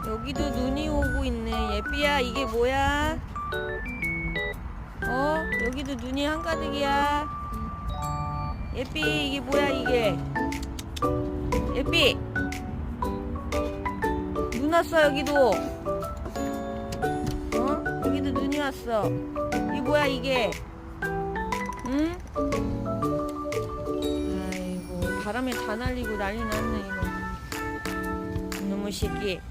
여기도 눈이 오고 있네. 예삐야, 이게 뭐야? 여기도 눈이 한가득이야. 예삐, 이게 뭐야, 이게? 예삐, 눈 왔어, 여기도. 여기도 눈이 왔어. 이게 뭐야, 이게? 응? 아이고, 바람에 다 날리고 난리 났네, 이놈. 이놈의 새끼.